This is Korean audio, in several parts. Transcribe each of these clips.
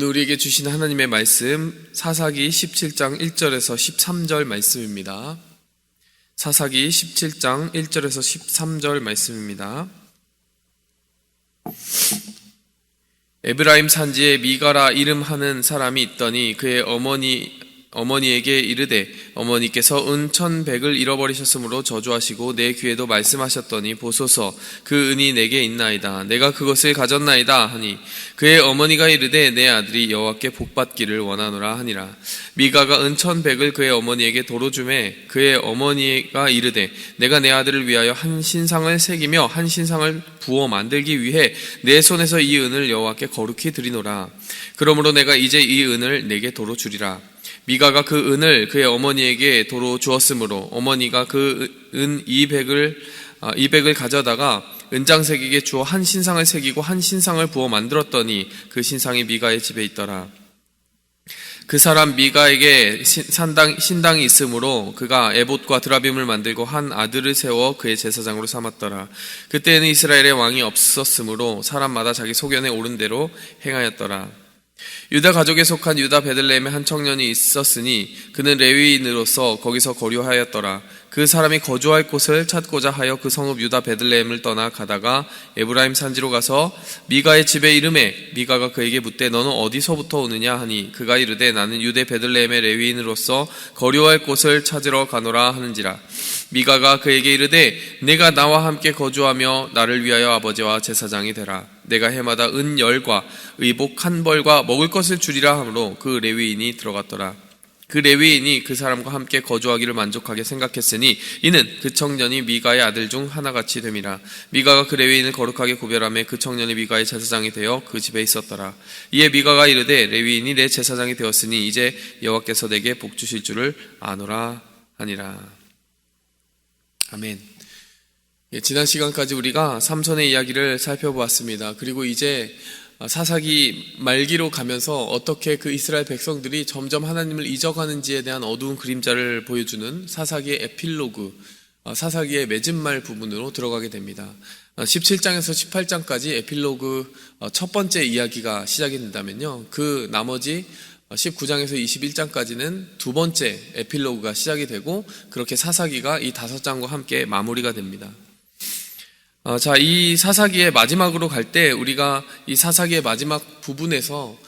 오늘 우리에게 주신 하나님의 말씀 사사기 17장 1절에서 13절 말씀입니다. 사사기 17장 1절에서 13절 말씀입니다. 에브라임 산지에 미가라 이름하는 사람이 있더니 그의 어머니에게 이르되 어머니께서 은 1,100을 잃어버리셨으므로 저주하시고 내 귀에도 말씀하셨더니 보소서 그 은이 내게 있나이다. 내가 그것을 가졌나이다 하니 그의 어머니가 이르되 내 아들이 여호와께 복받기를 원하노라 하니라. 미가가 은 1,100을 그의 어머니에게 도로 주매 그의 어머니가 이르되 내가 내 아들을 위하여 한 신상을 새기며 한 신상을 부어 만들기 위해 내 손에서 이 은을 여호와께 거룩히 드리노라. 그러므로 내가 이제 이 은을 내게 도로 주리라. 미가가 그 은을 그의 어머니에게 도로 주었으므로 어머니가 그 은 200을 가져다가 은장새기게 주어 한 신상을 새기고 한 신상을 부어 만들었더니 그 신상이 미가의 집에 있더라. 그 사람 미가에게 신당이 있으므로 그가 에봇과 드라빔을 만들고 한 아들을 세워 그의 제사장으로 삼았더라. 그때는 이스라엘의 왕이 없었으므로 사람마다 자기 소견에 오른 대로 행하였더라. 유다 가족에 속한 유다 베들레헴에 한 청년이 있었으니 그는 레위인으로서 거기서 거류하였더라. 그 사람이 거주할 곳을 찾고자 하여 그 성읍 유다 베들레헴을 떠나 가다가 에브라임 산지로 가서 미가의 집에 이르매 미가가 그에게 묻되 너는 어디서부터 오느냐 하니 그가 이르되 나는 유대 베들레헴의 레위인으로서 거류할 곳을 찾으러 가노라 하는지라. 미가가 그에게 이르되 내가 나와 함께 거주하며 나를 위하여 아버지와 제사장이 되라. 내가 해마다 은 10과 의복 1벌과 먹을 것을 주리라 하므로 그 레위인이 들어갔더라. 그 레위인이 그 사람과 함께 거주하기를 만족하게 생각했으니 이는 그 청년이 미가의 아들 중 하나같이 됨이라. 미가가 그 레위인을 거룩하게 구별하며 그 청년이 미가의 제사장이 되어 그 집에 있었더라. 이에 미가가 이르되 레위인이 내 제사장이 되었으니 이제 여호와께서 내게 복 주실 줄을 아노라 하니라. 아멘. 지난 시간까지 우리가 삼손의 이야기를 살펴보았습니다. 그리고 이제 사사기 말기로 가면서 어떻게 그 이스라엘 백성들이 점점 하나님을 잊어가는지에 대한 어두운 그림자를 보여주는 사사기의 에필로그, 사사기의 맺은 말 부분으로 들어가게 됩니다. 17장에서 18장까지 에필로그 첫 번째 이야기가 시작이 된다면요, 그 나머지 19장에서 21장까지는 두 번째 에필로그가 시작이 되고 그렇게 사사기가 이 5장과 함께 마무리가 됩니다. 자, 이 사사기의 마지막으로 갈 때 우리가 이 사사기의 마지막 부분에서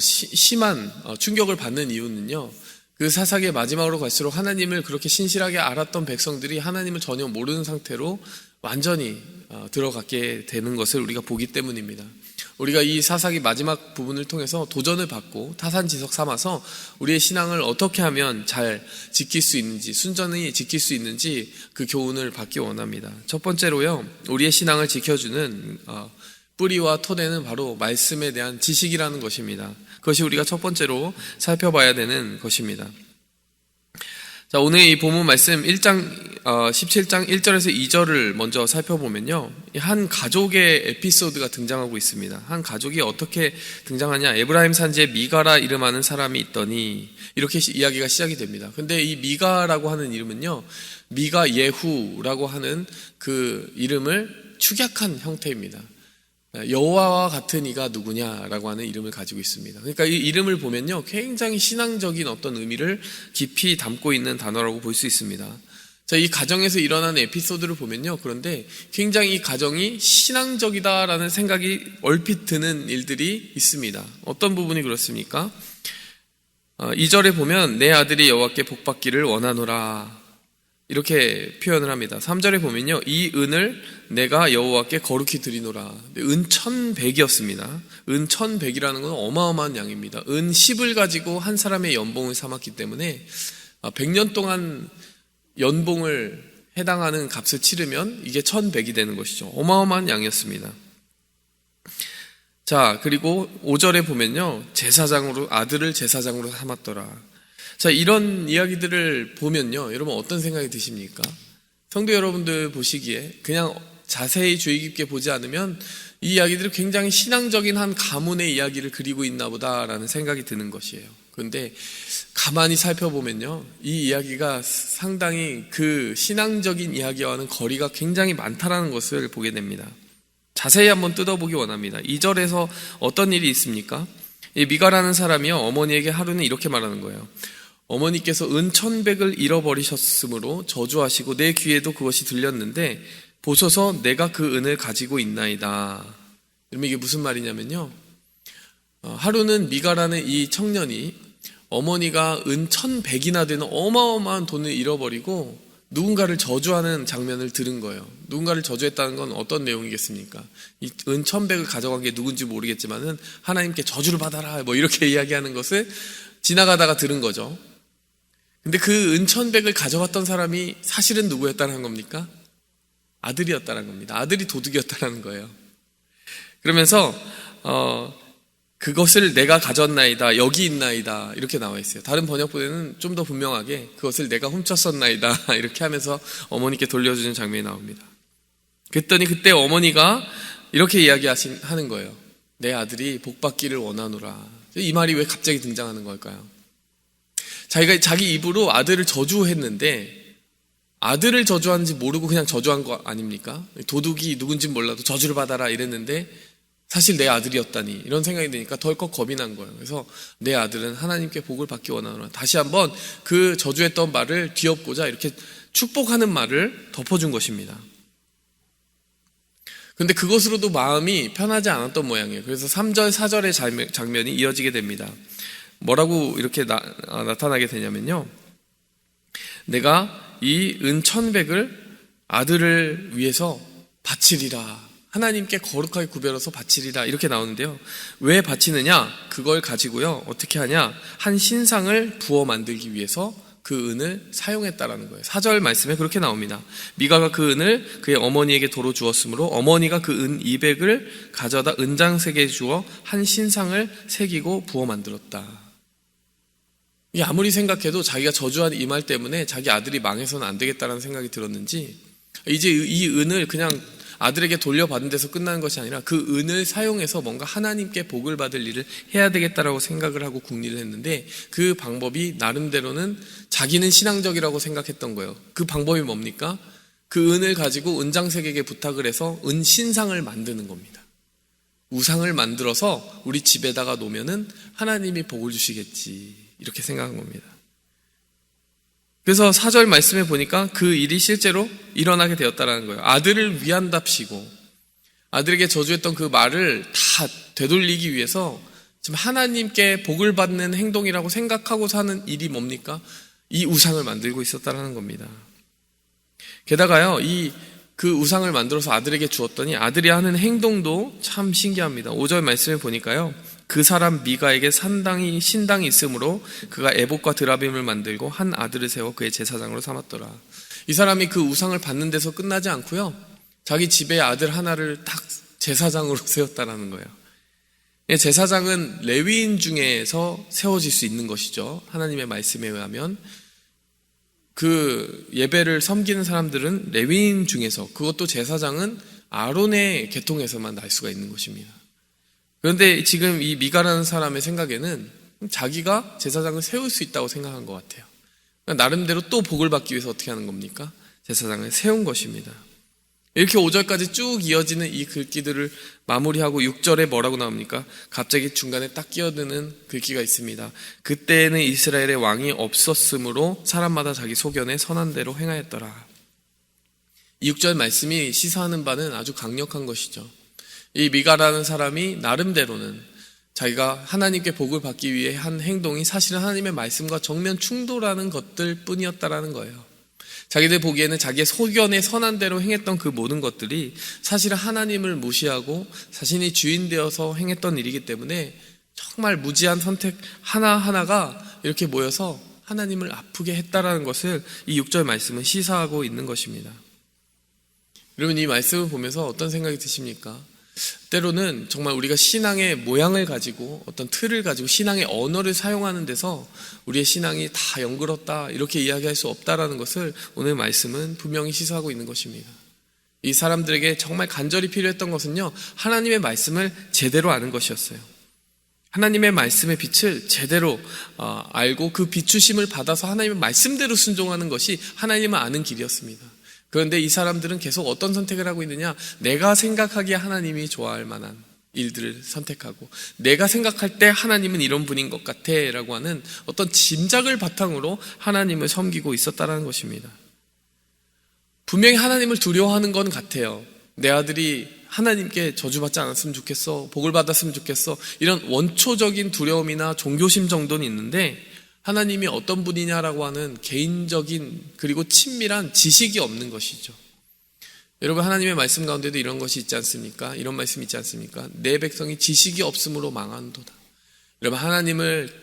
심한 충격을 받는 이유는요, 그 사사기의 마지막으로 갈수록 하나님을 그렇게 신실하게 알았던 백성들이 하나님을 전혀 모르는 상태로 완전히 들어가게 되는 것을 우리가 보기 때문입니다. 우리가 이 사사기 마지막 부분을 통해서 도전을 받고 타산지석 삼아서 우리의 신앙을 어떻게 하면 잘 지킬 수 있는지, 순전히 지킬 수 있는지 그 교훈을 받기 원합니다. 첫 번째로요, 우리의 신앙을 지켜주는 뿌리와 토대는 바로 말씀에 대한 지식이라는 것입니다. 그것이 우리가 첫 번째로 살펴봐야 되는 것입니다. 자, 오늘 이 본문 말씀 17장 1절에서 2절을 먼저 살펴보면요, 한 가족의 에피소드가 등장하고 있습니다. 한 가족이 어떻게 등장하냐, 에브라임 산지에 미가라 이름하는 사람이 있더니 이렇게 이야기가 시작이 됩니다. 근데 이 미가라고 하는 이름은요, 미가 예후라고 하는 그 이름을 축약한 형태입니다. 여호와와 같은 이가 누구냐라고 하는 이름을 가지고 있습니다. 그러니까 이 이름을 보면요, 굉장히 신앙적인 어떤 의미를 깊이 담고 있는 단어라고 볼 수 있습니다. 자, 이 가정에서 일어난 에피소드를 보면요, 그런데 굉장히 이 가정이 신앙적이다라는 생각이 얼핏 드는 일들이 있습니다. 어떤 부분이 그렇습니까? 2절에 보면 내 아들이 여호와께 복받기를 원하노라 이렇게 표현을 합니다. 3절에 보면요, 이 은을 내가 여호와께 거룩히 드리노라. 은 1,100이었습니다. 은 1,100이라는 건 어마어마한 양입니다. 은 10을 가지고 한 사람의 연봉을 삼았기 때문에 100년 동안 연봉을 해당하는 값을 치르면 이게 1,100이 되는 것이죠. 어마어마한 양이었습니다. 자, 그리고 5절에 보면요, 아들을 제사장으로 삼았더라. 자, 이런 이야기들을 보면요, 여러분 어떤 생각이 드십니까? 성도 여러분들 보시기에 그냥 자세히 주의 깊게 보지 않으면 이 이야기들이 굉장히 신앙적인 한 가문의 이야기를 그리고 있나 보다라는 생각이 드는 것이에요. 그런데 가만히 살펴보면요, 이 이야기가 상당히 그 신앙적인 이야기와는 거리가 굉장히 많다라는 것을 보게 됩니다. 자세히 한번 뜯어보기 원합니다. 2절에서 어떤 일이 있습니까? 이 미가라는 사람이요, 어머니에게 하루는 이렇게 말하는 거예요. 어머니께서 은 1,100을 잃어버리셨으므로 저주하시고 내 귀에도 그것이 들렸는데 보소서 내가 그 은을 가지고 있나이다. 그러면 이게 무슨 말이냐면요, 하루는 미가라는 이 청년이 어머니가 은 1,100이나 되는 어마어마한 돈을 잃어버리고 누군가를 저주하는 장면을 들은 거예요. 누군가를 저주했다는 건 어떤 내용이겠습니까? 이 은 1,100을 가져간 게 누군지 모르겠지만은 하나님께 저주를 받아라 뭐 이렇게 이야기하는 것을 지나가다가 들은 거죠. 근데 그 은 1,100을 가져갔던 사람이 사실은 누구였다는 겁니까? 아들이었다는 겁니다. 아들이 도둑이었다는 거예요. 그러면서 그것을 내가 가졌나이다, 여기 있나이다 이렇게 나와 있어요. 다른 번역본에는 좀 더 분명하게 그것을 내가 훔쳤었나이다 이렇게 하면서 어머니께 돌려주는 장면이 나옵니다. 그랬더니 그때 어머니가 이렇게 이야기하는 거예요. 내 아들이 복받기를 원하노라. 이 말이 왜 갑자기 등장하는 걸까요? 자기가 자기 입으로 아들을 저주했는데 아들을 저주하는지 모르고 그냥 저주한 거 아닙니까? 도둑이 누군지 몰라도 저주를 받아라 이랬는데 사실 내 아들이었다니 이런 생각이 드니까 덜컥 겁이 난 거예요. 그래서 내 아들은 하나님께 복을 받기 원하노라. 다시 한번 그 저주했던 말을 뒤엎고자 이렇게 축복하는 말을 덮어준 것입니다. 근데 그것으로도 마음이 편하지 않았던 모양이에요. 그래서 3절, 4절의 장면이 이어지게 됩니다. 뭐라고 이렇게 나타나게 되냐면요, 내가 이 은 1,100을 아들을 위해서 바치리라. 하나님께 거룩하게 구별해서 바치리라 이렇게 나오는데요. 왜 바치느냐? 그걸 가지고요 어떻게 하냐? 한 신상을 부어 만들기 위해서 그 은을 사용했다라는 거예요. 4절 말씀에 그렇게 나옵니다. 미가가 그 은을 그의 어머니에게 도로 주었으므로 어머니가 그 은 200을 가져다 은장색에 주어 한 신상을 새기고 부어 만들었다. 이게 아무리 생각해도 자기가 저주한 이 말 때문에 자기 아들이 망해서는 안 되겠다라는 생각이 들었는지 이제 이 은을 그냥 아들에게 돌려받은 데서 끝나는 것이 아니라 그 은을 사용해서 뭔가 하나님께 복을 받을 일을 해야 되겠다라고 생각을 하고 궁리를 했는데 그 방법이 나름대로는 자기는 신앙적이라고 생각했던 거예요. 그 방법이 뭡니까? 그 은을 가지고 은장색에게 부탁을 해서 은 신상을 만드는 겁니다. 우상을 만들어서 우리 집에다가 놓으면은 하나님이 복을 주시겠지 이렇게 생각한 겁니다. 그래서 4절 말씀에 보니까 그 일이 실제로 일어나게 되었다는 거예요. 아들을 위한답시고 아들에게 저주했던 그 말을 다 되돌리기 위해서 지금 하나님께 복을 받는 행동이라고 생각하고 사는 일이 뭡니까? 이 우상을 만들고 있었다는 겁니다. 게다가요, 그 우상을 만들어서 아들에게 주었더니 아들이 하는 행동도 참 신기합니다. 5절 말씀에 보니까요, 그 사람 미가에게 신당이 있으므로 그가 에봇과 드라빔을 만들고 한 아들을 세워 그의 제사장으로 삼았더라. 이 사람이 그 우상을 받는 데서 끝나지 않고요, 자기 집에 아들 하나를 딱 제사장으로 세웠다라는 거예요. 제사장은 레위인 중에서 세워질 수 있는 것이죠. 하나님의 말씀에 의하면 그 예배를 섬기는 사람들은 레위인 중에서, 그것도 제사장은 아론의 계통에서만 날 수가 있는 것입니다. 그런데 지금 이 미가라는 사람의 생각에는 자기가 제사장을 세울 수 있다고 생각한 것 같아요. 그러니까 나름대로 또 복을 받기 위해서 어떻게 하는 겁니까? 제사장을 세운 것입니다. 이렇게 5절까지 쭉 이어지는 이 글귀들을 마무리하고 6절에 뭐라고 나옵니까? 갑자기 중간에 딱 끼어드는 글귀가 있습니다. 그때에는 이스라엘의 왕이 없었으므로 사람마다 자기 소견에 선한 대로 행하였더라. 이 6절 말씀이 시사하는 바는 아주 강력한 것이죠. 이 미가라는 사람이 나름대로는 자기가 하나님께 복을 받기 위해 한 행동이 사실은 하나님의 말씀과 정면 충돌하는 것들 뿐이었다라는 거예요. 자기들 보기에는 자기의 소견에 선한 대로 행했던 그 모든 것들이 사실은 하나님을 무시하고 자신이 주인 되어서 행했던 일이기 때문에 정말 무지한 선택 하나하나가 이렇게 모여서 하나님을 아프게 했다라는 것을 이 6절 말씀은 시사하고 있는 것입니다. 여러분, 이 말씀을 보면서 어떤 생각이 드십니까? 때로는 정말 우리가 신앙의 모양을 가지고 어떤 틀을 가지고 신앙의 언어를 사용하는 데서 우리의 신앙이 다 영그럽다 이렇게 이야기할 수 없다라는 것을 오늘 말씀은 분명히 시사하고 있는 것입니다. 이 사람들에게 정말 간절히 필요했던 것은요, 하나님의 말씀을 제대로 아는 것이었어요. 하나님의 말씀의 빛을 제대로 알고 그 비추심을 받아서 하나님의 말씀대로 순종하는 것이 하나님을 아는 길이었습니다. 그런데 이 사람들은 계속 어떤 선택을 하고 있느냐? 내가 생각하기에 하나님이 좋아할 만한, 일들을 선택하고, 내가 생각할 때 하나님은 이런 분인 것 같아 라고 하는 어떤 짐작을 바탕으로 하나님을 섬기고 있었다는 것입니다. 분명히 하나님을 두려워하는 건 같아요. 내 아들이 하나님께 저주받지 않았으면 좋겠어, 복을 받았으면 좋겠어, 이런 원초적인 두려움이나 종교심 정도는 있는데, 하나님이 어떤 분이냐라고 하는 개인적인 그리고 친밀한 지식이 없는 것이죠. 여러분, 하나님의 말씀 가운데도 이런 것이 있지 않습니까? 이런 말씀이 있지 않습니까? 내 백성이 지식이 없으므로 망한도다. 여러분, 하나님을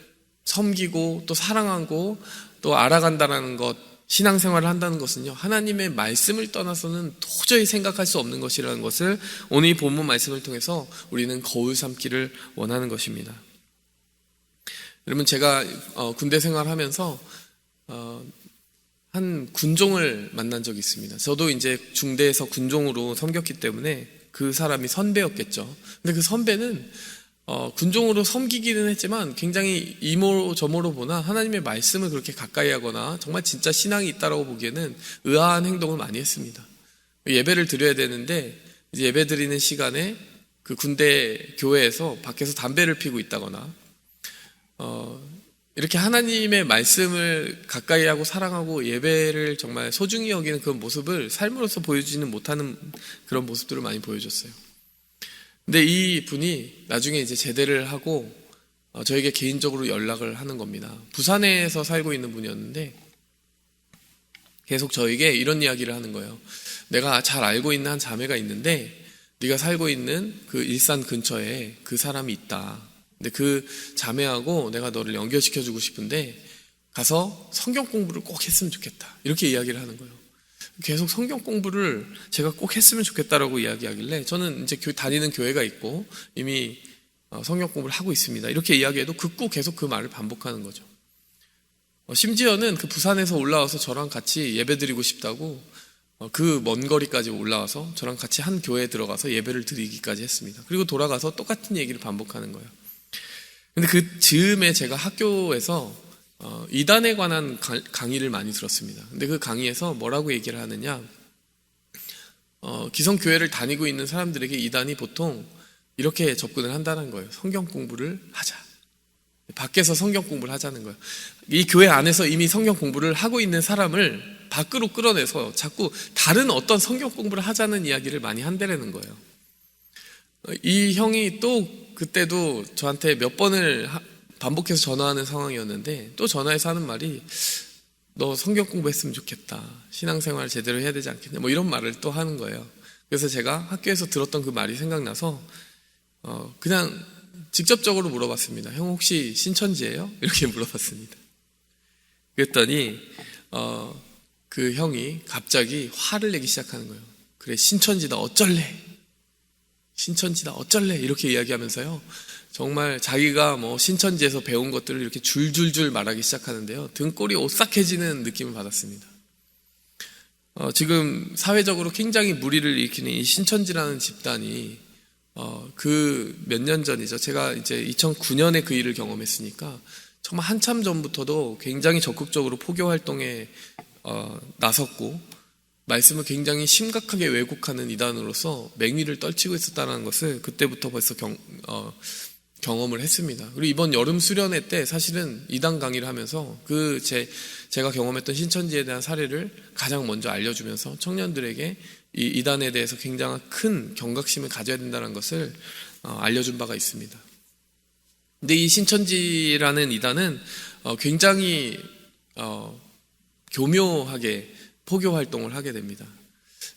섬기고 또 사랑하고 또 알아간다는 것, 신앙생활을 한다는 것은요, 하나님의 말씀을 떠나서는 도저히 생각할 수 없는 것이라는 것을 오늘 이 본문 말씀을 통해서 우리는 거울 삼기를 원하는 것입니다. 여러분, 제가 군대 생활하면서 한 군종을 만난 적이 있습니다. 저도 이제 중대에서 군종으로 섬겼기 때문에 그 사람이 선배였겠죠. 근데 그 선배는 군종으로 섬기기는 했지만 굉장히 이모저모로 보나 하나님의 말씀을 그렇게 가까이 하거나 정말 진짜 신앙이 있다라고 보기에는 의아한 행동을 많이 했습니다. 예배를 드려야 되는데 이제 예배 드리는 시간에 그 군대 교회에서 밖에서 담배를 피고 있다거나 이렇게 하나님의 말씀을 가까이 하고 사랑하고 예배를 정말 소중히 여기는 그런 모습을 삶으로서 보여주지는 못하는 그런 모습들을 많이 보여줬어요. 근데 이 분이 나중에 이제 제대를 하고 저에게 개인적으로 연락을 하는 겁니다. 부산에서 살고 있는 분이었는데 계속 저에게 이런 이야기를 하는 거예요. 내가 잘 알고 있는 한 자매가 있는데 네가 살고 있는 그 일산 근처에 그 사람이 있다. 근데 그 자매하고 내가 너를 연결시켜주고 싶은데 가서 성경 공부를 꼭 했으면 좋겠다. 이렇게 이야기를 하는 거예요. 계속 성경 공부를 제가 꼭 했으면 좋겠다라고 이야기하길래 저는 이제 다니는 교회가 있고 이미 성경 공부를 하고 있습니다. 이렇게 이야기해도 극구 계속 그 말을 반복하는 거죠. 심지어는 그 부산에서 올라와서 저랑 같이 예배드리고 싶다고 그 먼 거리까지 올라와서 저랑 같이 한 교회에 들어가서 예배를 드리기까지 했습니다. 그리고 돌아가서 똑같은 얘기를 반복하는 거예요. 근데 그 즈음에 제가 학교에서 이단에 관한 강의를 많이 들었습니다. 근데 그 강의에서 뭐라고 얘기를 하느냐, 기성교회를 다니고 있는 사람들에게 이단이 보통 이렇게 접근을 한다는 거예요. 성경 공부를 하자. 밖에서 성경 공부를 하자는 거예요. 이 교회 안에서 이미 성경 공부를 하고 있는 사람을 밖으로 끌어내서 자꾸 다른 어떤 성경 공부를 하자는 이야기를 많이 한다는 거예요. 이 형이 또 그때도 저한테 몇 번을 반복해서 전화하는 상황이었는데 또 전화해서 하는 말이 너 성경 공부했으면 좋겠다. 신앙생활 제대로 해야 되지 않겠냐. 뭐 이런 말을 또 하는 거예요. 그래서 제가 학교에서 들었던 그 말이 생각나서 그냥 직접적으로 물어봤습니다. 형 혹시 신천지예요? 이렇게 물어봤습니다. 그랬더니 그 형이 갑자기 화를 내기 시작하는 거예요. 그래, 신천지다 어쩔래? 신천지다 어쩔래? 이렇게 이야기하면서요, 정말 자기가 뭐 신천지에서 배운 것들을 이렇게 줄줄줄 말하기 시작하는데요, 등골이 오싹해지는 느낌을 받았습니다. 지금 사회적으로 굉장히 물의를 일으키는 이 신천지라는 집단이 그 몇 년 전이죠. 제가 이제 2009년에 그 일을 경험했으니까 정말 한참 전부터도 굉장히 적극적으로 포교 활동에 나섰고 말씀을 굉장히 심각하게 왜곡하는 이단으로서 맹위를 떨치고 있었다는 것을 그때부터 벌써 경험을 했습니다. 그리고 이번 여름 수련회 때 사실은 이단 강의를 하면서 제가 경험했던 신천지에 대한 사례를 가장 먼저 알려주면서 청년들에게 이 이단에 대해서 굉장히 큰 경각심을 가져야 된다는 것을 알려준 바가 있습니다. 근데 이 신천지라는 이단은 굉장히 교묘하게 포교 활동을 하게 됩니다.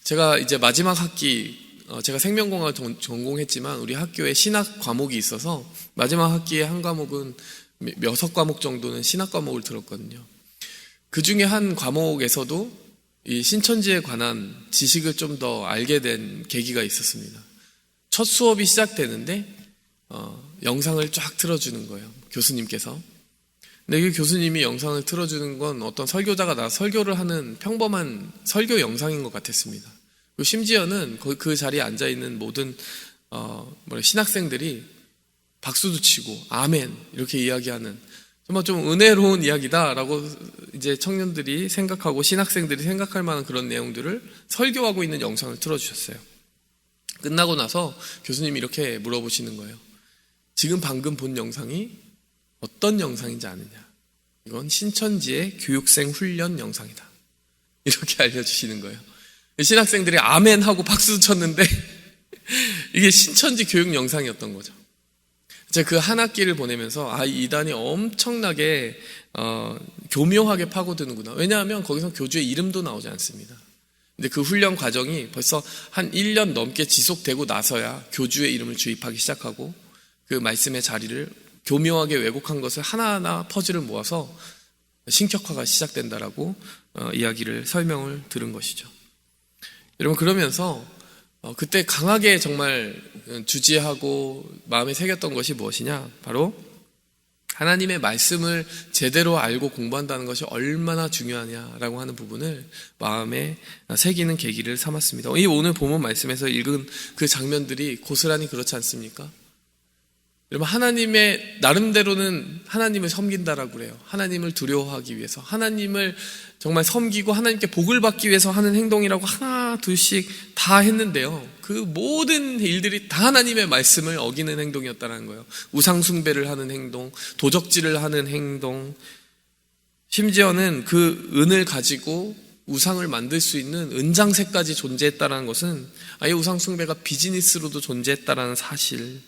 제가 이제 마지막 학기, 제가 생명공학을 전공했지만 우리 학교에 신학 과목이 있어서 마지막 학기에 한 과목은 6과목 정도는 신학 과목을 들었거든요. 그 중에 한 과목에서도 이 신천지에 관한 지식을 좀 더 알게 된 계기가 있었습니다. 첫 수업이 시작되는데 영상을 쫙 틀어주는 거예요, 교수님께서. 근데 그 교수님이 영상을 틀어주는 건 어떤 설교자가 나와서 설교를 하는 평범한 설교 영상인 것 같았습니다. 그리고 심지어는 그 자리에 앉아있는 모든 신학생들이 박수도 치고 아멘 이렇게 이야기하는 정말 좀 은혜로운 이야기다라고 이제 청년들이 생각하고 신학생들이 생각할 만한 그런 내용들을 설교하고 있는 영상을 틀어주셨어요. 끝나고 나서 교수님이 이렇게 물어보시는 거예요. 지금 방금 본 영상이 어떤 영상인지 아느냐? 이건 신천지의 교육생 훈련 영상이다. 이렇게 알려주시는 거예요. 신학생들이 아멘 하고 박수 쳤는데 이게 신천지 교육 영상이었던 거죠. 제가 그 한 학기를 보내면서 이단이 엄청나게 교묘하게 파고드는구나. 왜냐하면 거기서 교주의 이름도 나오지 않습니다. 근데 그 훈련 과정이 벌써 한 1년 넘게 지속되고 나서야 교주의 이름을 주입하기 시작하고 그 말씀의 자리를 교묘하게 왜곡한 것을 하나하나 퍼즐을 모아서 신격화가 시작된다라고 이야기를 설명을 들은 것이죠. 여러분, 그러면서 그때 강하게 정말 주지하고 마음에 새겼던 것이 무엇이냐? 바로 하나님의 말씀을 제대로 알고 공부한다는 것이 얼마나 중요하냐라고 하는 부분을 마음에 새기는 계기를 삼았습니다. 이 오늘 본문 말씀에서 읽은 그 장면들이 고스란히 그렇지 않습니까? 여러분, 하나님의 나름대로는 하나님을 섬긴다라고 그래요. 하나님을 두려워하기 위해서, 하나님을 정말 섬기고 하나님께 복을 받기 위해서 하는 행동이라고 하나 둘씩 다 했는데요, 그 모든 일들이 다 하나님의 말씀을 어기는 행동이었다는 거예요. 우상 숭배를 하는 행동, 도적질을 하는 행동, 심지어는 그 은을 가지고 우상을 만들 수 있는 은장새까지 존재했다는 것은 아예 우상 숭배가 비즈니스로도 존재했다는 사실,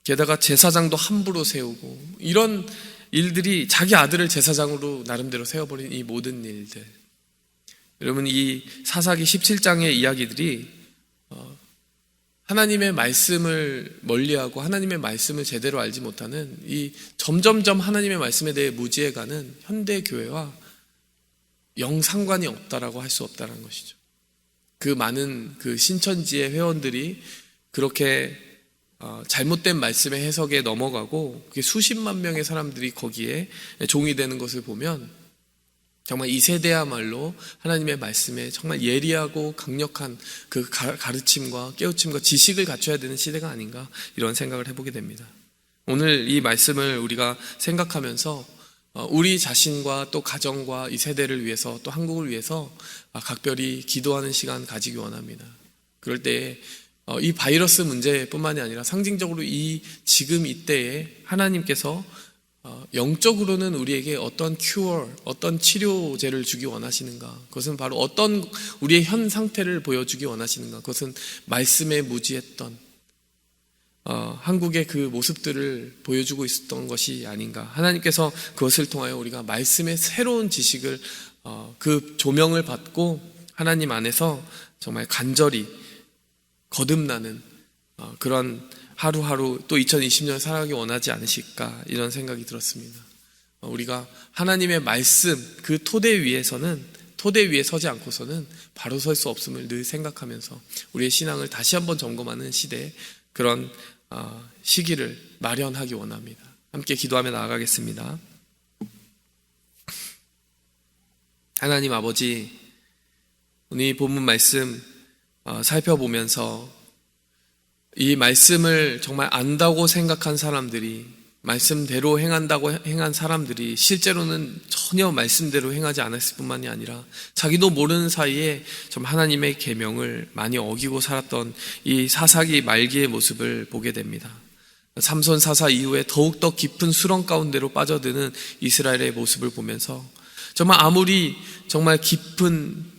게다가 제사장도 함부로 세우고, 이런 일들이 자기 아들을 제사장으로 나름대로 세워버린 이 모든 일들, 여러분, 이 사사기 17장의 이야기들이 하나님의 말씀을 멀리하고 하나님의 말씀을 제대로 알지 못하는 이 점점점 하나님의 말씀에 대해 무지해가는 현대 교회와 영 상관이 없다라고 할 수 없다는 것이죠. 그 많은 그 신천지의 회원들이 그렇게 잘못된 말씀의 해석에 넘어가고 그게 수십만 명의 사람들이 거기에 종이 되는 것을 보면 정말 이 세대야말로 하나님의 말씀에 정말 예리하고 강력한 그 가르침과 깨우침과 지식을 갖춰야 되는 시대가 아닌가, 이런 생각을 해보게 됩니다. 오늘 이 말씀을 우리가 생각하면서 우리 자신과 또 가정과 이 세대를 위해서 또 한국을 위해서 각별히 기도하는 시간 가지기 원합니다. 그럴 때에 이 바이러스 문제뿐만이 아니라 상징적으로 이 지금 이때에 하나님께서 영적으로는 우리에게 어떤 어떤 치료제를 주기 원하시는가, 그것은 바로 어떤 우리의 현 상태를 보여주기 원하시는가, 그것은 말씀에 무지했던 한국의 그 모습들을 보여주고 있었던 것이 아닌가. 하나님께서 그것을 통하여 우리가 말씀의 새로운 지식을 그 조명을 받고 하나님 안에서 정말 간절히 거듭나는 그런 하루하루 또 2020년 살아가기 원하지 않으실까, 이런 생각이 들었습니다. 우리가 하나님의 말씀 그 토대 위에 서지 않고서는 바로 설 수 없음을 늘 생각하면서 우리의 신앙을 다시 한번 점검하는 시대에 그런 시기를 마련하기 원합니다. 함께 기도하며 나아가겠습니다. 하나님 아버지, 오늘 이 본문 말씀 살펴보면서 이 말씀을 정말 안다고 생각한 사람들이, 말씀대로 행한 사람들이 실제로는 전혀 말씀대로 행하지 않았을 뿐만이 아니라 자기도 모르는 사이에 좀 하나님의 계명을 많이 어기고 살았던 이 사사기 말기의 모습을 보게 됩니다. 삼손 사사 이후에 더욱더 깊은 수렁 가운데로 빠져드는 이스라엘의 모습을 보면서 정말 아무리 정말 깊은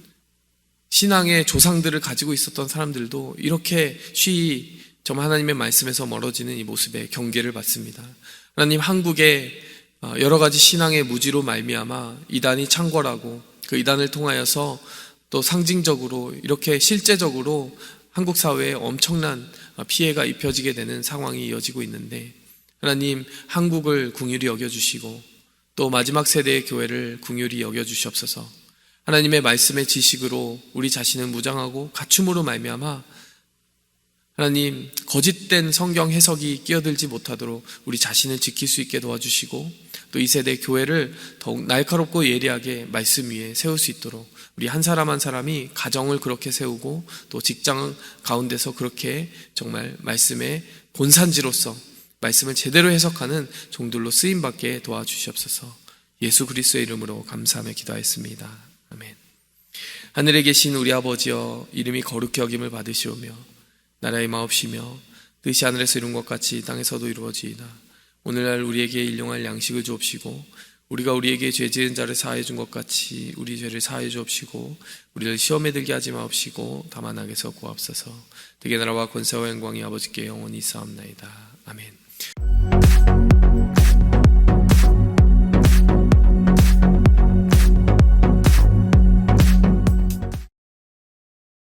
신앙의 조상들을 가지고 있었던 사람들도 이렇게 쉬이 정말 하나님의 말씀에서 멀어지는 이 모습에 경계를 받습니다. 하나님, 한국의 여러 가지 신앙의 무지로 말미암아 이단이 창궐하고 그 이단을 통하여서 또 상징적으로 이렇게 실제적으로 한국 사회에 엄청난 피해가 입혀지게 되는 상황이 이어지고 있는데, 하나님, 한국을 긍휼히 여겨주시고 또 마지막 세대의 교회를 긍휼히 여겨주시옵소서. 하나님의 말씀의 지식으로 우리 자신을 무장하고 갖춤으로 말미암아 하나님, 거짓된 성경 해석이 끼어들지 못하도록 우리 자신을 지킬 수 있게 도와주시고 또 이 세대 교회를 더욱 날카롭고 예리하게 말씀 위에 세울 수 있도록 우리 한 사람 한 사람이 가정을 그렇게 세우고 또 직장 가운데서 그렇게 정말 말씀의 본산지로서 말씀을 제대로 해석하는 종들로 쓰임받게 도와주시옵소서. 예수 그리스도의 이름으로 감사하며 기도하였습니다. 아멘. 하늘에 계신 우리 아버지여, 이름이 거룩히 여김을 받으시오며 나라의 마옵시며 뜻이 하늘에서 이룬 것 같이 땅에서도 이루어지이다. 오늘날 우리에게 일용할 양식을 주옵시고 우리가 우리에게 죄 지은 자를 사하여 준 것 같이 우리 죄를 사하여 주옵시고 우리를 시험에 들게 하지 마옵시고 다만 악에서 구하옵소서. 되게 나라와 권세와 영광이 아버지께 영원히 있사옵나이다. 아멘.